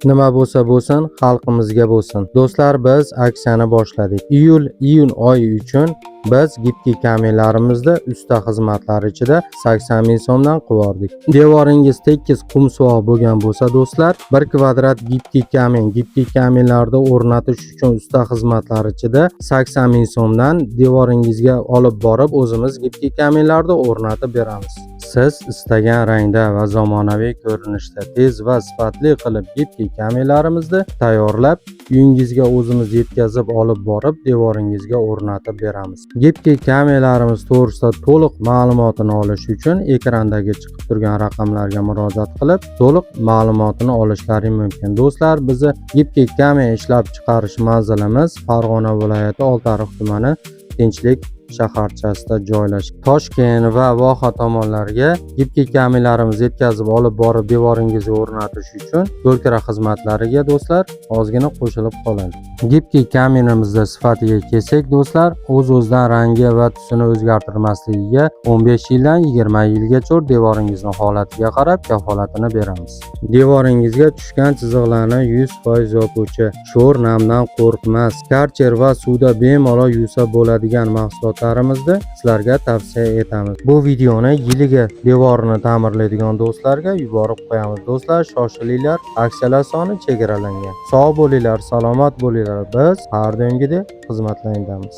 Nima bo'lsa bo'lsin, xalqimizga bo'lsin. Do'stlar, biz aksiyani boshladik. Iyun oyi uchun biz gipki kamellarimizda usta xizmatlari ichida 80 ming so'mdan qivordik. Devoringiz tekis qum suvoq bo'lgan bo'lsa do'stlar, 1 kvadrat gipki kamellarda o'rnatish uchun usta xizmatlari ichida 80 ming so'mdan devoringizga olib borib o'zimiz gipki kamellarda o'rnatib beramiz. Siz istagan rangda va zamonaviy ko'rinishda tez va sifatli qilib gipki kamellarimizni tayyorlab, uyingizga o'zimiz yetkazib olib borib devoringizga o'rnatib beramiz. Gipki kamelarimiz to'g'risida to'liq ma'lumotini olish uchun ekrandagi chiqib turgan raqamlarga murojaat qilib, to'liq ma'lumotini olishlaring mumkin. Do'stlar, bizni gipki kame ishlab chiqarish manzilimiz Farg'ona viloyati Oltiariq tumani Tinchlik shaharchasida joylashgan. Toshkent va Voha tomonlarga gipki kamelarimiz yetkazib olib borib devoringizga o'rnatish uchun yo'lkira xizmatlariga do'stlar ozgina qo'shilib qoladi. Gipki kameramizda sifatiga kelsak do'stlar, o'z-o'zidan rangi va tusini o'zgartirmasligiga 15 yildan 20 yilgacha devoringizning holatiga qarab kafolatini beramiz. Devoringizga tushgan chiziqlarni 100% yopuvchi, sho'r namdan qo'rqmas, karcher va suvda bemalol yuvsa bo'ladigan mahsulotlarimizni sizlarga tavsiya etamiz. Bu videoni yiliga devorni ta'mirlaydigan do'stlarga yuborib qo'yamiz. Do'stlar, shoshilinglar, aksiyalar soni chegaralangan. Sog' bo'linglar, salomat bo'linglar. Biz har doimgidek xizmatlaringdamiz.